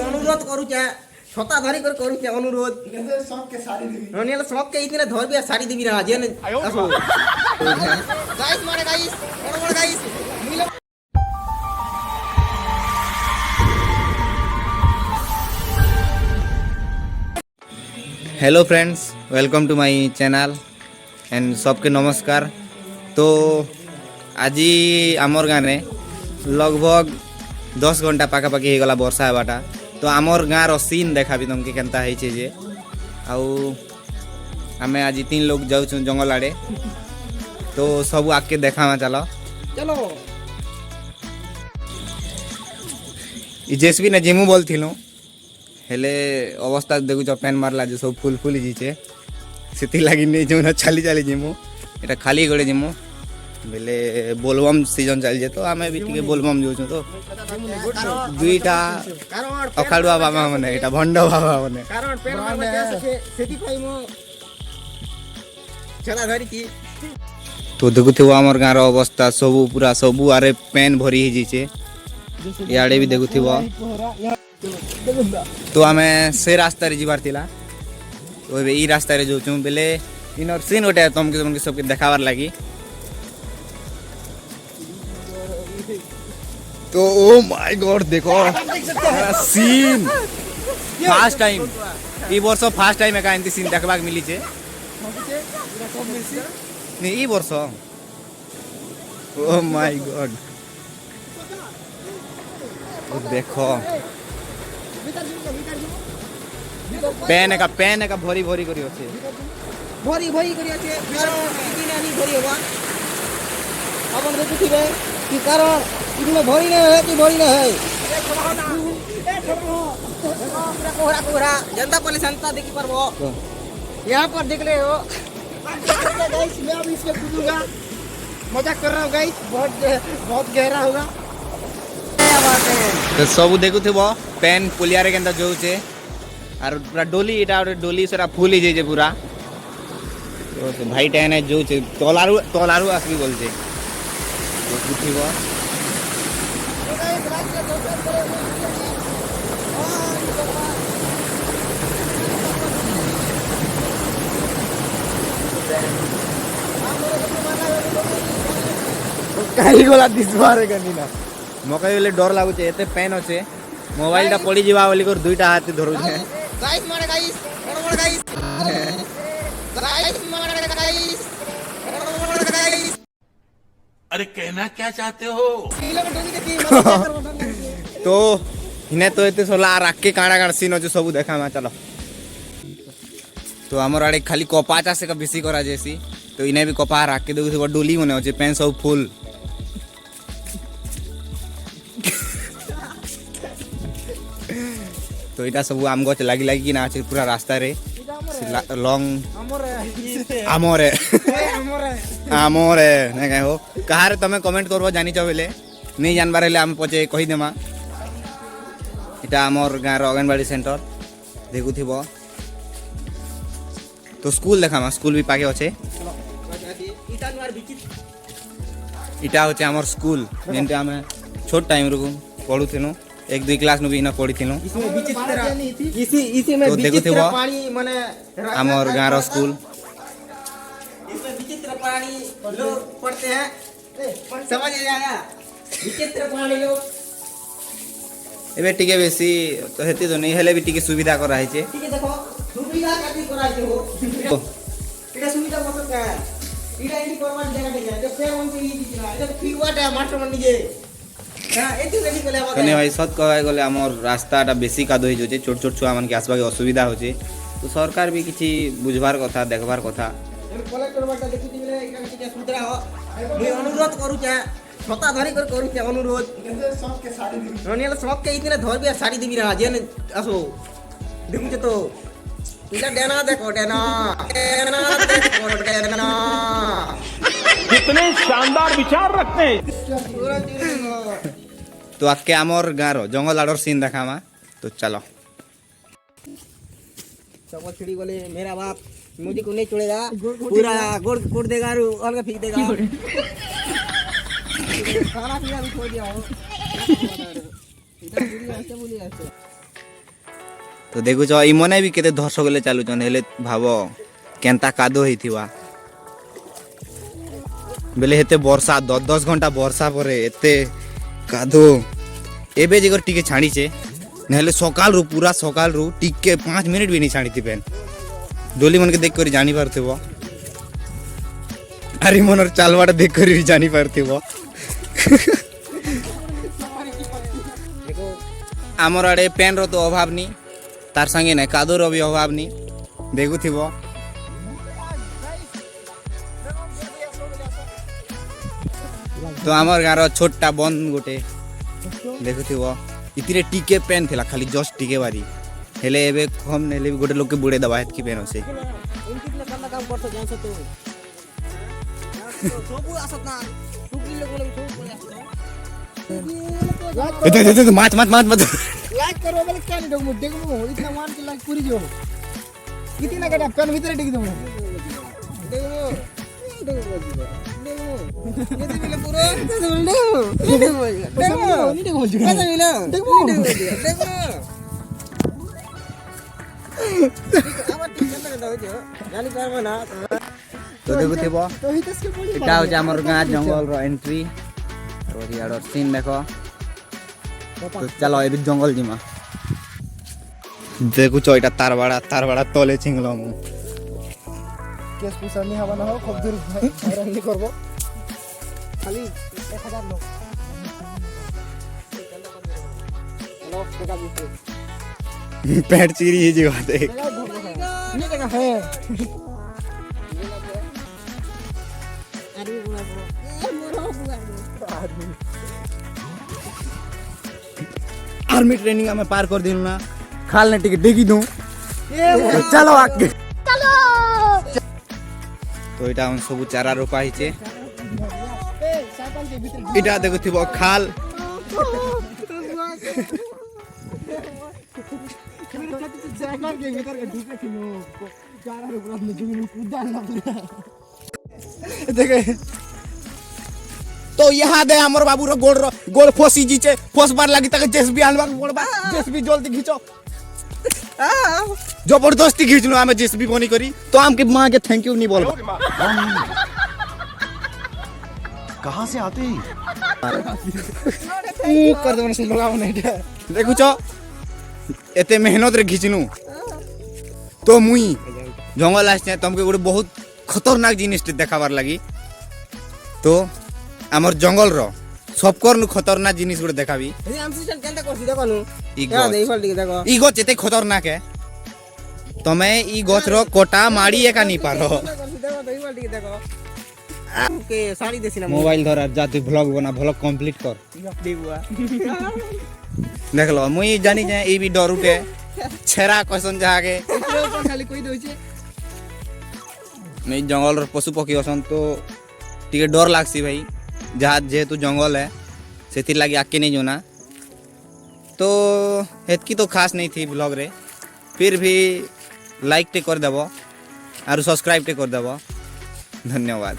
অনুরোধ করুছে ছতা ধরি করে করুছে অনুরোধ সবকে শাড়ি দিবি ননিলে সবকে ইতনে ধরবি আর শাড়ি দিবি না যেন আসো গাইস মারে গাইস বড় বড় guys hello friends, welcome to my channel and सबके नमस्कार। तो आज आमर गाँव में लगभग 10 घंटा पाखापाखि हो गला वर्षा होवाटा। तो आमर गाँव सीन देखा भी तुमके केनता है जे आउ आमे आज 3 लोग जाऊँ जंगल आड़े। तो सब आके देखा चलो चलो जेसबी ने जिमु बोलथिलु हेले अवस्था देखुच पेन मारला जे सब फुल फुल जीचे से लगी नहीं जो चली चली जिमु एटा खाली गड़े जिमु बेले बोलबम सीजन चल जे तो आमे भी टिके बोलबम जो तो दुईटा अखाड़ुआ बाबा माने एटा भंड बाबा माने कारण पेन मारला सेति पाई मो चला धरी की तो देखुथिबो हमर गाँव अवस्था सब पूरा सब आरे पेन भरी ही जीचे याडे भी देखुथिबो। तो आमे से रास्ता रे जीवार थिला तो ई रास्ता रे जोचू बेले इनर सीन ओटे तुमके सबके देखावार लागी। तो ओ माय गॉड देखो सीन फर्स्ट टाइम ई वर्ष फर्स्ट टाइम एका एंती सीन देखबाक मिली छे नहीं ई वर्ष। ओ माय गॉड देखो पेन का भरी भरी करी अछि भरी भरी करी अछि कारण इदिना नहीं भरी होबा अपन देखुथिबे कि कारण इदिना भरी नहीं है कि भरी नहीं है पूरा कोहरा कोहरा जनता पहले संता देखि परबो यहां पर देख ले हो गाइस मैं अभी इसमें कूदूंगा मजाक कर रहा हूं गाइस बहुत गहरा होगा। तो सब देखुथिबो पेन पुलिया रे केनता जोउचे और पूरा डोली इटा डोली सेरा फुल ही जाइए पूरा। तो भाई टेन जो तोलारू आसबी बोलते कहीं गला दिसबारे कनी ना मकई बेले डर लागुचे एते पेन होचे मोबाइल टा पड़ी जीवा बोली कर दुईटा हाथ धरू छे गाइस मारे गाइस बड़ बड़ गाइस गाइस मारे गाइस बड़ बड़ गाइस अरे कहना क्या चाहते हो? तो इने तो एते सोला राख के काणा काण सीन होचे सब देखा मा चलो। तो हमर आड़े खाली कपा चाष का बेसी करा जेसी तो इने भी कपा राख के देखु डोली मने होचे पेन सब फुल। तो इटा सब आम गच लागी लागी ना আছে पूरा रास्ता रे लॉन्ग आमरे ना कहो कहार तमे कमेंट करबो जानि छ बेले नहीं जानबार हेले हम पचे कहि देमा इटा हमर गाँव रो अंगनवाड़ी सेंटर देखुथिबो। तो स्कूल देखामा स्कूल भी पाके होचे इटा होचे हमर स्कूल जेंते हमें छोट टाइम रो पढुथिनु 1-2 क्लास नु भी ना पढ़ी थिनु इसमें विचित्र इसी में तो विचित्र पानी माने हमर गाँव रो स्कूल इसमें विचित्र पानी लोग पढ़ते हैं समझ आया विचित्र पानी लोग एबे टिके बेसी तो हेती तो नहीं हेले भी टिके सुविधा कर रही छे ठीक है देखो सुविधा काटी कराई हो इटा सुविधा मत का इटा इंडी परमान जगह दे जो से मन से ई दिखना इटा फिरवाटा मास्टर मन निजे हां एती रेडी कोले आबा कने भाई सत कहै गले हमर रास्ताटा बेसी कादो हो जे छोट छोट छुआ मन के आसबा के असुविधा हो जे तो सरकार भी किछि बुझबार कथा देखबार कथा कलेक्टर बाटा देखि दिले इटा के सुविधा हो मैं अनुरोध करू छे छता धरी कर करू छे अनुरोध सबके साड़ी दिबी ननिले सबके इतने धरबी साड़ी दिबी ना जेन आसो देखु छे तो इटा देना देखो देना देखो देना कितने शानदार विचार रखते हैं। तो आके हमर गाँव जंगल आड़र सीन देखामा तो चलो सब छिड़ी बोले मेरा बाप मुझे को नहीं छोड़ेगा पूरा गोड़ कोड़ देगा और अलग फेंक देगा खाना पीना भी छोड़ दिया हो इधर बुरी आसे बोली आसे तो देखुଛ ଇମନେ ବି କେତେ ଧର୍ଷ ଗଲେ ଚାଲୁଛନ୍ ହେଲେ ଭାବ କେନ୍ତା କାଦो ହେଇଥିବା ବେଲେ ହେତେ ବର୍ଷା 10 ଘଣ୍ଟା ବର୍ଷା ପରେ ଏତେ କାଦो ଏବେ ଯେଗର ଟିକେ ଛାଣିଛେ ନହେଲେ ସକାଳରୁ ପୁରା ସକାଳରୁ ଟିକେ 5 ମିନିଟ୍ ବି नहीं ଛାଣିଥିବେ ଡୋଲି ମନକେ ଦେख କରି ଜାଣି ପାରୁଥିବ ଆରି ମନର ଚାଲବାଟା देख କରି ବି ଜାଣି ପାରୁଥିବ ଆମର ଆଡ଼େ ପେନ୍ର ତ ଅଭାବ ନି तार संगे ना कादोर भी अभाव नहीं देखुथिबो तो आमर गाँव छोटा बंद गोटे देखुथिबो इतने टिके पेन थिला खाली जस्ट टिके बारी हेले एबे कम नेले गोटे लोग के बुड़े दबा हेतकी पेन से उनकी ले करना काम करते जान से तो सबु आसत ना टुकली लोग सब तो माच लाइक करो बोले क्या नहीं डगमो देखमो इतना मान के लाइक पूरी जो कितना कटा पेन भीतर टिक दमो देखमो ये मिले पूरा तो देखुथिबो इटा हो हमर गाँ जंगल रो एंट्री और यार सीन देखो तो चलो ए जंगल जिमा देखुछ इटा तारवाड़ा तले छिंगलो मु केस पुसा नहीं हवा ना हो खूब दूर हैरान नहीं करबो खाली 1000 लोग हेलो देखा दीजिए पैर चीरी ही जगह देख नहीं देखा है अरे बुआ आर्मी ट्रेनिंग में पार कर दिनु ना खाल ने टिकट देखी दूं तो चलो आगे चलो तो इटा हम सब चारा रोपा हिचे इटा देखुथिबो खाल देखे तो यहाँ दे हमर बाबू रो गोल फसी जीचे फसबार लागी तक जेसबी आनबार पड़बा जेसबी जल्दी खींचो जबरदस्ती खींचनो हमें जेसबी बनी करी तो हम के मां के थैंक यू नहीं बोलबा कहाँ से आते हैं कर दो से लगाव नहीं देखुछ एते मेहनत रे खींचनु तो मुई जंगल आसे तुमके गोटे बहुत खतरनाक जिनिस देखाबार लगी तो आमर जंगल रो सबकर खतरनाक जिनिस गोटे देखाबी ई गछ एते खतरनाक है तमे ई गछ रो कोटा माड़ी एका नहीं पारो मोबाइल धर जा तू व्लॉग बना व्लॉग कंप्लीट कर देख लो मुई जानी जाए ई भी डर उठे छेरा क्वेश्चन जहा के खाली कोई दोचे मैं जंगल रो पशु पक्षी असन तो टिके डर लागसी भाई जहाँ जेहेतु जंगल है से लगी आके नहीं जोना तो हेतकी तो खास नहीं थी ब्लॉग रे फिर भी लाइक टे कर देबो और सब्सक्राइब टे कर देबो धन्यवाद।